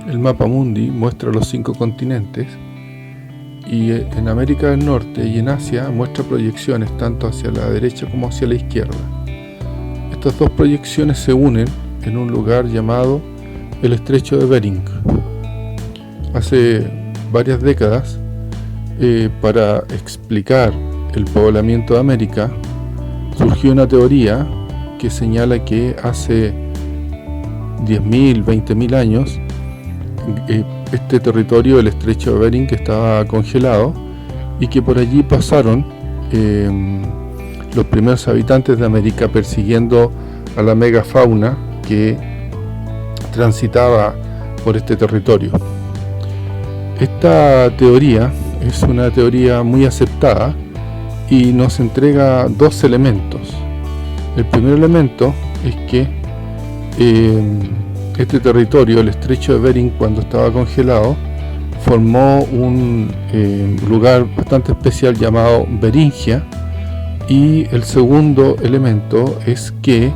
el mapa mundi muestra los 5 continentes y en América del Norte y en Asia muestra proyecciones tanto hacia la derecha como hacia la izquierda. Estas dos proyecciones se unen en un lugar llamado el Estrecho de Bering. Hace varias décadas, para explicar el poblamiento de América, surgió una teoría que señala que hace 10.000, 20.000 años este territorio, el Estrecho de Bering, estaba congelado y que por allí pasaron los primeros habitantes de América persiguiendo a la megafauna que transitaba por este territorio. Esta teoría es una teoría muy aceptada y nos entrega dos elementos. El primer elemento es que este territorio, el Estrecho de Bering, cuando estaba congelado, formó un lugar bastante especial llamado Beringia. Y el segundo elemento es que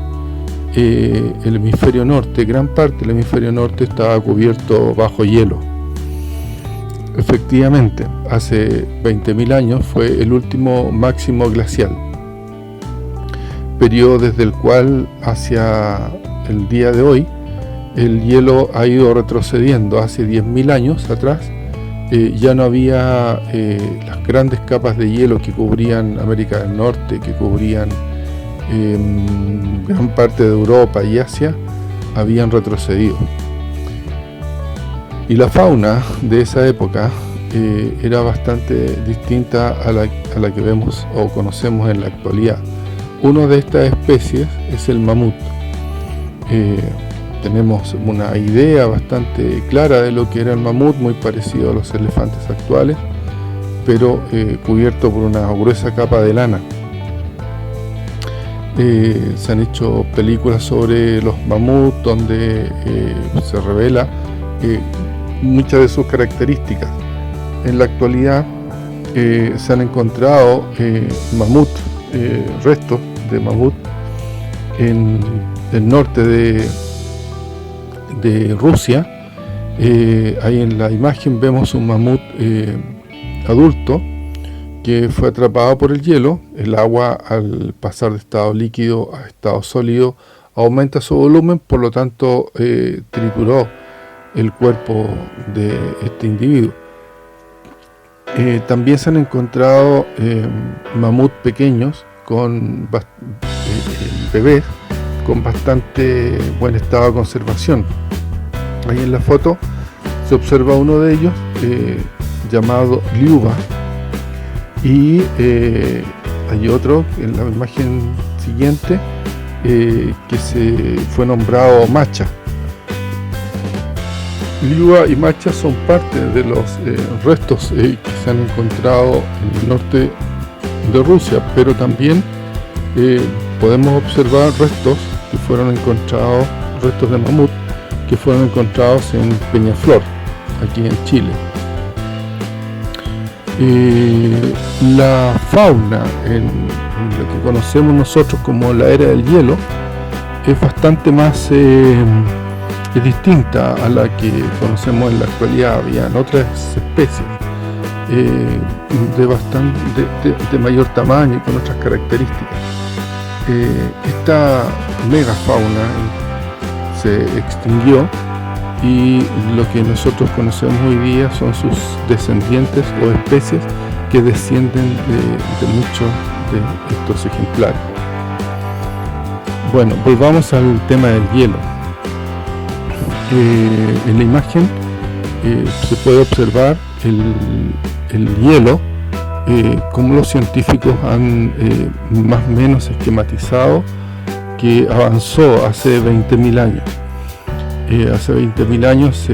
el hemisferio norte, gran parte del hemisferio norte, estaba cubierto bajo hielo. Efectivamente, hace 20.000 años fue el último máximo glacial, periodo desde el cual hacia el día de hoy el hielo ha ido retrocediendo. Hace 10.000 años atrás ya no había las grandes capas de hielo que cubrían América del Norte, que cubrían gran parte de Europa y Asia, habían retrocedido. Y la fauna de esa época era bastante distinta a la que vemos o conocemos en la actualidad. Una de estas especies es el mamut. Tenemos una idea bastante clara de lo que era el mamut, muy parecido a los elefantes actuales, pero cubierto por una gruesa capa de lana. Se han hecho películas sobre los mamuts donde se revela muchas de sus características. En la actualidad se han encontrado restos de mamut en el norte de Rusia. Ahí en la imagen vemos un mamut adulto que fue atrapado por el hielo. El agua, al pasar de estado líquido a estado sólido, aumenta su volumen, por lo tanto trituró el cuerpo de este individuo. También se han encontrado mamut pequeños con bebés con bastante buen estado de conservación. Ahí en la foto se observa uno de ellos llamado Liuba, y hay otro en la imagen siguiente que se fue nombrado Macha. Liuba y Macha son parte de los restos que se han encontrado en el norte de Rusia, pero también podemos observar restos de mamut que fueron encontrados en Peñaflor, aquí en Chile. La fauna en lo que conocemos nosotros como la era del hielo es bastante más es distinta a la que conocemos en la actualidad. Habían otras especies de mayor tamaño y con otras características. Esta megafauna se extinguió y lo que nosotros conocemos hoy día son sus descendientes o especies que descienden de muchos de estos ejemplares. Bueno, volvamos al tema del hielo. En la imagen se puede observar el hielo, como los científicos han más o menos esquematizado que avanzó hace 20.000 años. Hace 20.000 años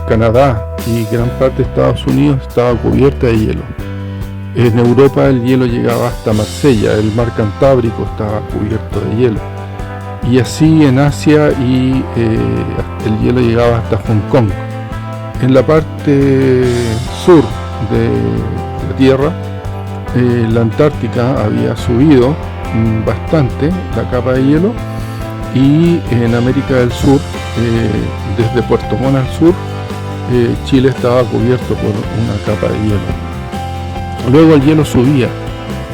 Canadá y gran parte de Estados Unidos estaba cubierta de hielo. En Europa el hielo llegaba hasta Marsella, el mar Cantábrico estaba cubierto de hielo. Y así en Asia y el hielo llegaba hasta Hong Kong. En la parte sur de la Tierra, la Antártica había subido bastante la capa de hielo, y en América del Sur, desde Puerto Montt al sur, Chile estaba cubierto por una capa de hielo. Luego el hielo subía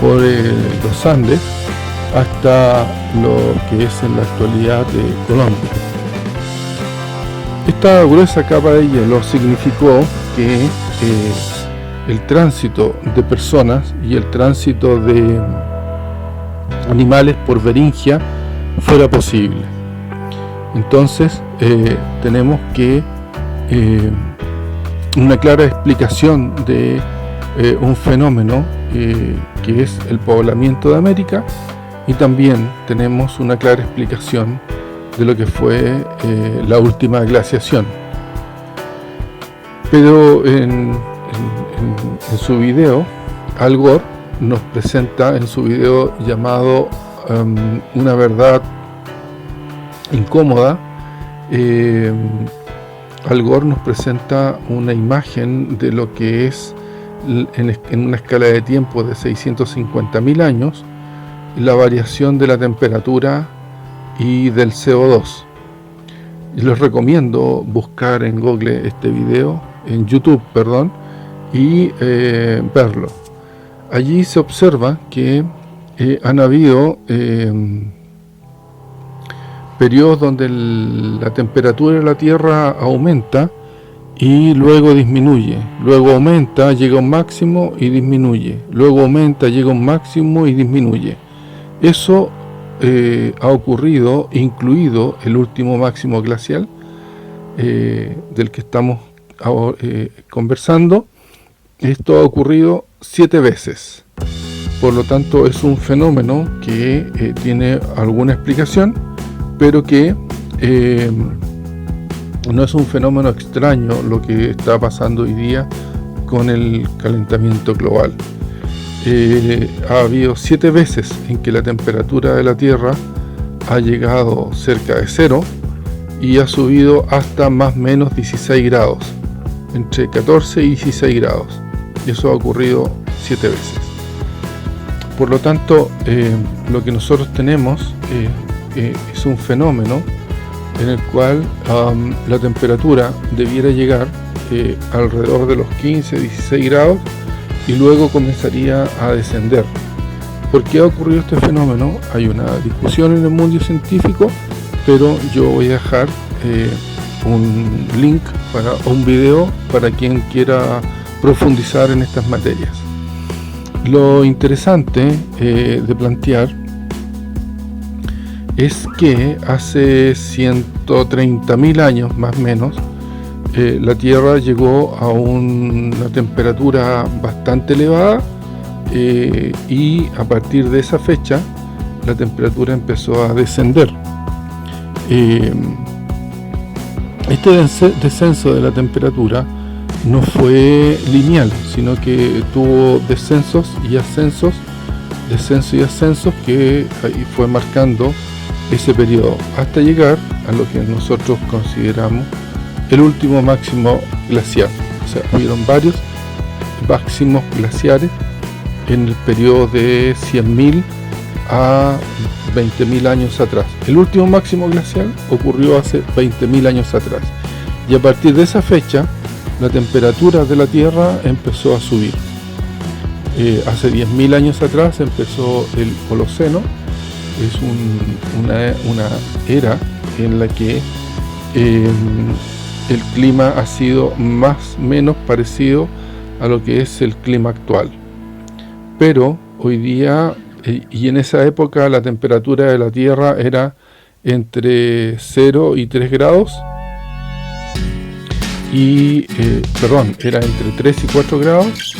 por los Andes hasta lo que es en la actualidad de Colombia. Esta gruesa capa de hielo significó que el tránsito de personas y el tránsito de animales por Beringia fuera posible. Entonces tenemos que una clara explicación de un fenómeno que es el poblamiento de América, y también tenemos una clara explicación de lo que fue la última glaciación. Pero en su video, Al Gore nos presenta en su video llamado Una verdad incómoda, Al Gore nos presenta una imagen de lo que es en una escala de tiempo de 650.000 años la variación de la temperatura y del CO2. Y les recomiendo buscar en Google este video, en YouTube, perdón, y verlo. Allí se observa que han habido periodos donde la temperatura de la Tierra aumenta y luego disminuye, luego aumenta, llega a un máximo y disminuye, luego aumenta, llega a un máximo y disminuye. Eso ha ocurrido, incluido el último máximo glacial del que estamos ahora, conversando. Esto ha ocurrido 7 veces. Por lo tanto, es un fenómeno que tiene alguna explicación, pero que no es un fenómeno extraño lo que está pasando hoy día con el calentamiento global. Ha habido 7 veces en que la temperatura de la Tierra ha llegado cerca de cero y ha subido hasta más o menos 16 grados, entre 14 y 16 grados. Y eso ha ocurrido 7 veces. Por lo tanto, lo que nosotros tenemos es un fenómeno en el cual la temperatura debiera llegar alrededor de los 15-16 grados y luego comenzaría a descender. ¿Por qué ha ocurrido este fenómeno? Hay una discusión en el mundo científico, pero yo voy a dejar un link para un video para quien quiera profundizar en estas materias. Lo interesante de plantear es que hace 130.000 años más o menos la Tierra llegó a una temperatura bastante elevada y a partir de esa fecha la temperatura empezó a descender. Este descenso de la temperatura no fue lineal, sino que tuvo descensos y ascensos que ahí fue marcando ese periodo hasta llegar a lo que nosotros consideramos el último máximo glaciar. O sea, hubieron varios máximos glaciares en el periodo de 100.000 a 20.000 años atrás. El último máximo glacial ocurrió hace 20.000 años atrás, y a partir de esa fecha la temperatura de la Tierra empezó a subir. Hace 10.000 años atrás empezó el Holoceno. Es una era en la que el clima ha sido más o menos parecido a lo que es el clima actual. Pero hoy día, y en esa época, la temperatura de la Tierra era entre 0 y 3 grados. Era entre 3 y 4 grados.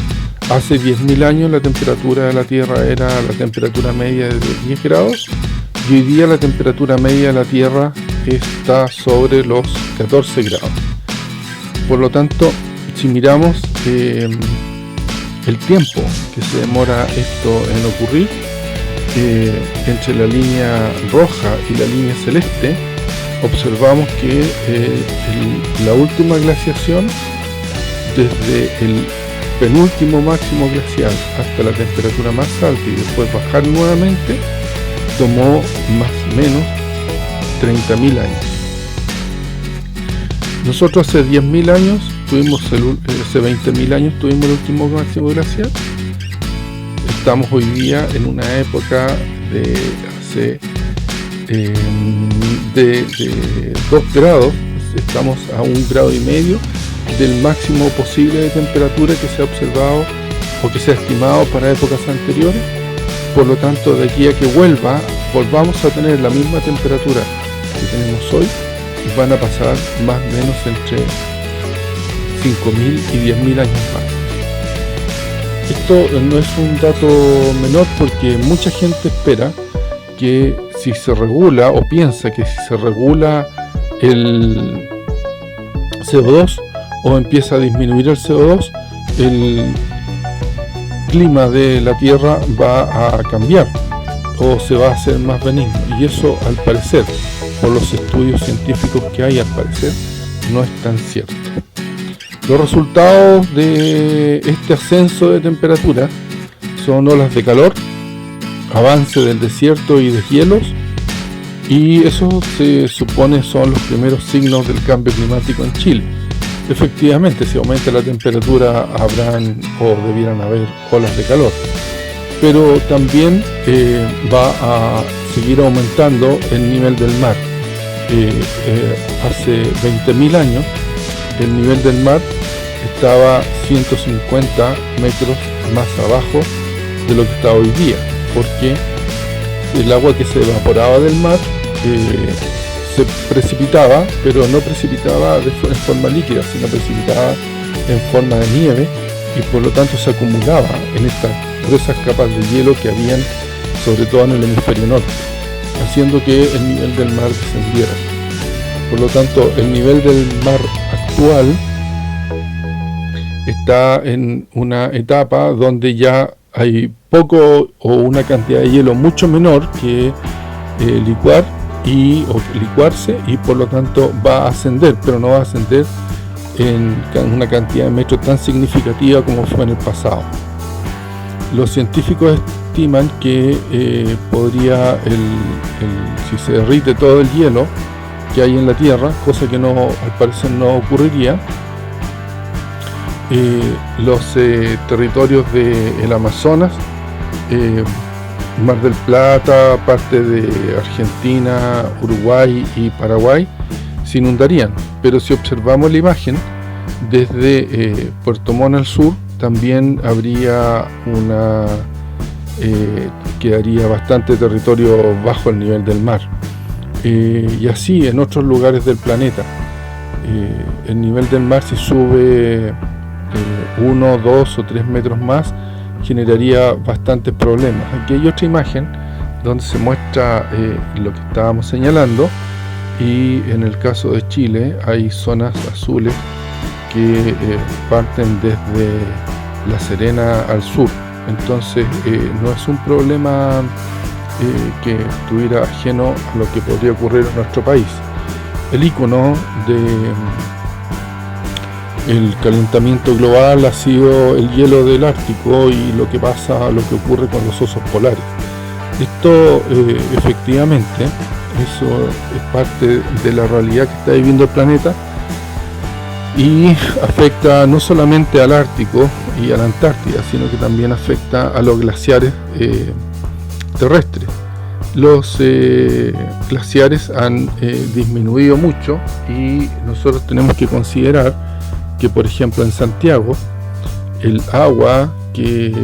Hace 10.000 años la temperatura de la Tierra era la temperatura media de 10 grados. Y hoy día la temperatura media de la Tierra está sobre los 14 grados. Por lo tanto, si miramos el tiempo que se demora esto en ocurrir, entre la línea roja y la línea celeste, observamos que la última glaciación, desde el penúltimo máximo glacial hasta la temperatura más alta y después bajar nuevamente, tomó más o menos 30.000 años. Nosotros hace 10.000 años tuvimos hace 20.000 años tuvimos el último máximo glaciar. Estamos hoy día en una época de hace de 2 grados, estamos a 1,5 grados del máximo posible de temperatura que se ha observado o que se ha estimado para épocas anteriores. Por lo tanto, de aquí a que volvamos a tener la misma temperatura que tenemos hoy, van a pasar más o menos entre 5.000 y 10.000 años más. Esto no es un dato menor, porque mucha gente espera que si se regula, o piensa que si se regula el CO2 o empieza a disminuir el CO2, el clima de la Tierra va a cambiar o se va a hacer más benigno, y eso, al parecer, por los estudios científicos que hay, al parecer no es tan cierto. Los resultados de este ascenso de temperatura son olas de calor, avance del desierto y deshielos, y eso se supone son los primeros signos del cambio climático en Chile. Efectivamente, si aumenta la temperatura habrán o debieran haber olas de calor, pero también va a seguir aumentando el nivel del mar. Hace 20.000 años el nivel del mar estaba 150 metros más abajo de lo que está hoy día, porque el agua que se evaporaba del mar se precipitaba, pero no precipitaba en forma líquida, sino precipitaba en forma de nieve, y por lo tanto se acumulaba en estas gruesas capas de hielo que habían, sobre todo en el hemisferio norte, haciendo que el nivel del mar descendiera. Por lo tanto, el nivel del mar actual está en una etapa donde ya hay poco o una cantidad de hielo mucho menor que licuarse, y por lo tanto va a ascender, pero no va a ascender en una cantidad de metros tan significativa como fue en el pasado. Los científicos estiman que podría, si se derrite todo el hielo que hay en la Tierra, cosa que no, al parecer no ocurriría, los territorios del Amazonas, Mar del Plata, parte de Argentina, Uruguay y Paraguay se inundarían. Pero si observamos la imagen desde Puerto Montt al sur, también habría quedaría bastante territorio bajo el nivel del mar, y así en otros lugares del planeta. El nivel del mar, si sube 1, 2 o 3 metros más, generaría bastantes problemas. Aquí hay otra imagen donde se muestra lo que estábamos señalando, y en el caso de Chile hay zonas azules que parten desde La Serena al sur. Entonces no es un problema que estuviera ajeno a lo que podría ocurrir en nuestro país. El icono del calentamiento global ha sido el hielo del Ártico y lo que ocurre con los osos polares. Esto efectivamente, eso es parte de la realidad que está viviendo el planeta, y afecta no solamente al Ártico y a la Antártida, sino que también afecta a los glaciares terrestres. Los glaciares han disminuido mucho, y nosotros tenemos que considerar que, por ejemplo, en Santiago, el agua que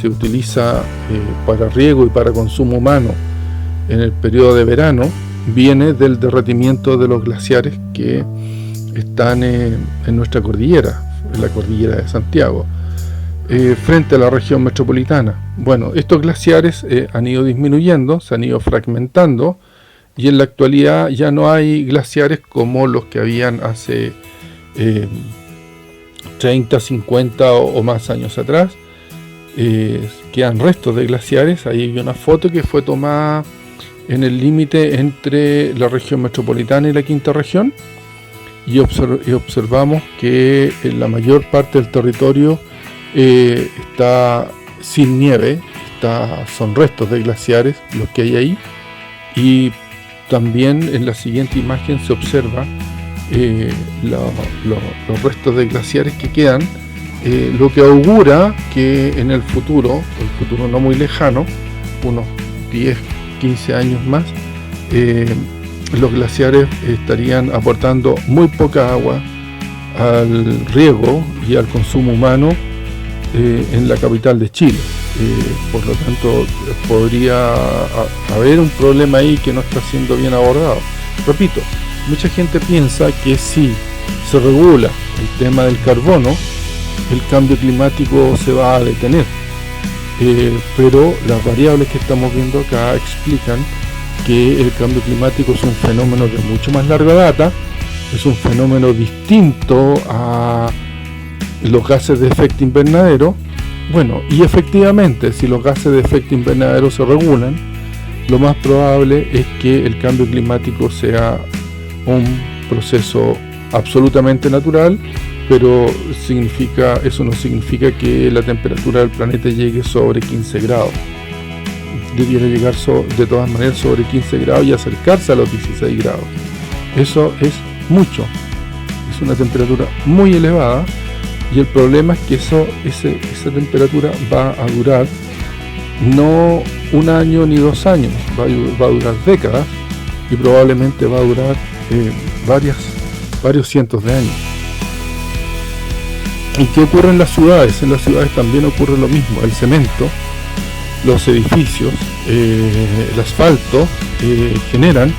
se utiliza para riego y para consumo humano en el periodo de verano viene del derretimiento de los glaciares que están en nuestra cordillera, en la cordillera de Santiago, frente a la región metropolitana. Bueno, estos glaciares han ido disminuyendo, se han ido fragmentando, y en la actualidad ya no hay glaciares como los que habían hace 30, 50 o más años atrás. Quedan restos de glaciares. Ahí hay una foto que fue tomada en el límite entre la región metropolitana y la quinta región, y observamos que en la mayor parte del territorio está sin nieve, son restos de glaciares los que hay ahí. Y también en la siguiente imagen se observa los restos de glaciares que quedan, lo que augura que en el futuro no muy lejano, unos 10, 15 años más, los glaciares estarían aportando muy poca agua al riego y al consumo humano en la capital de Chile. Por lo tanto, podría haber un problema ahí que no está siendo bien abordado. Repito, mucha gente piensa que si se regula el tema del carbono, el cambio climático se va a detener. Pero las variables que estamos viendo acá explican que el cambio climático es un fenómeno de mucho más larga data, es un fenómeno distinto a los gases de efecto invernadero. Bueno, y efectivamente, si los gases de efecto invernadero se regulan, lo más probable es que el cambio climático sea un proceso absolutamente natural, pero eso no significa que la temperatura del planeta llegue sobre 15 grados. Debiera llegar de todas maneras sobre 15 grados y acercarse a los 16 grados. Eso es mucho, es una temperatura muy elevada, y el problema es que esa temperatura va a durar no un año ni 2 años, va a durar décadas, y probablemente va a durar varios cientos de años. ¿Y qué ocurre en las ciudades? En las ciudades también ocurre lo mismo. El cemento, los edificios, el asfalto generan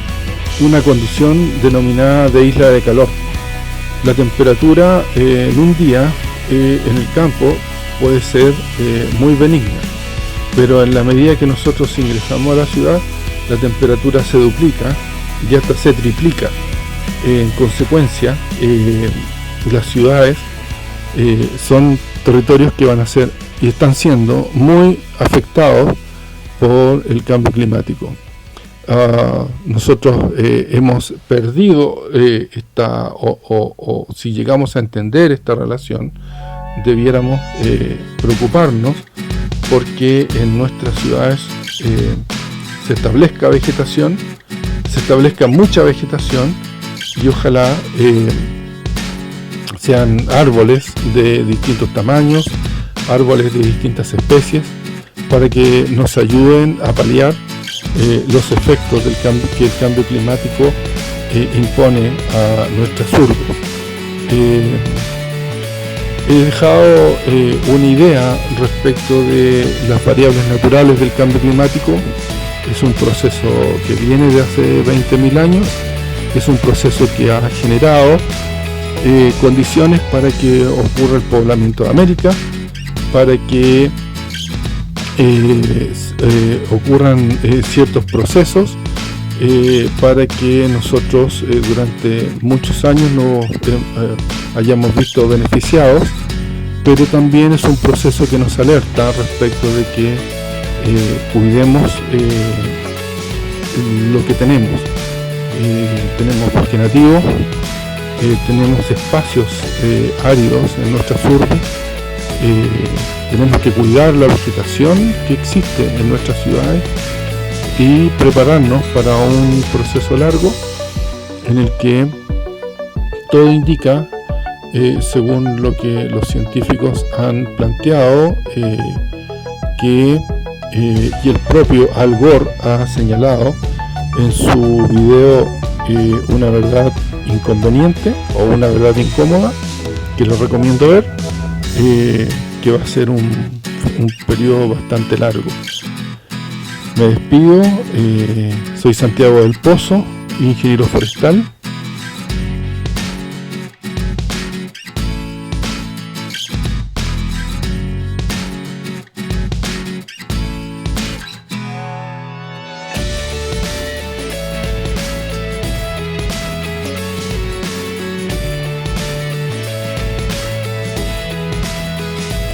una condición denominada de isla de calor. La temperatura en un día en el campo puede ser muy benigna, pero en la medida que nosotros ingresamos a la ciudad, la temperatura se duplica y hasta se triplica. En consecuencia, las ciudades son territorios que van a ser y están siendo muy afectados por el cambio climático. Nosotros hemos perdido si llegamos a entender esta relación, debiéramos preocuparnos porque en nuestras ciudades se establezca mucha vegetación, y ojalá sean árboles de distintos tamaños, árboles de distintas especies, para que nos ayuden a paliar los efectos que el cambio climático impone a nuestras urbes. He dejado una idea respecto de las variables naturales del cambio climático. Es un proceso que viene de hace 20.000 años, es un proceso que ha generado condiciones para que ocurra el poblamiento de América, para que ocurran ciertos procesos, para que nosotros durante muchos años nos hayamos visto beneficiados, pero también es un proceso que nos alerta respecto de que cuidemos lo que tenemos. Tenemos bosque nativo, tenemos espacios áridos en nuestras urbes, tenemos que cuidar la vegetación que existe en nuestras ciudades y prepararnos para un proceso largo en el que todo indica, según lo que los científicos han planteado, y el propio Al Gore ha señalado en su video Una verdad inconveniente o una verdad incómoda, que lo recomiendo ver, que va a ser un periodo bastante largo. Me despido, soy Santiago del Pozo, ingeniero forestal,